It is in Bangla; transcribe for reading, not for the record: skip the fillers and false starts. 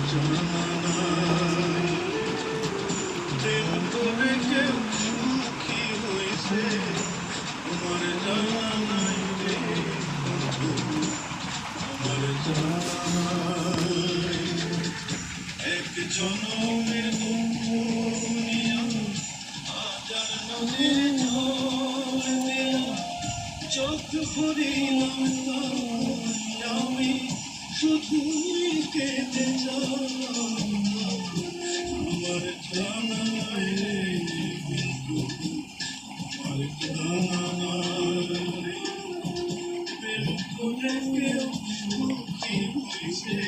জানা নাই প্রেম করে কেউ সুখী হয়েছে আমার জানা নাই রে বন্ধু আমার জানা নাই এক জনমের দুনিয়া হাজার নদীর জল দেয়া চোখ ভরিলাম আমি শুধুই কেঁদে যাই আমার জানা নাই রে বন্ধু আমার জানা নাই প্রেম করে কেউ সুখী হয়েছে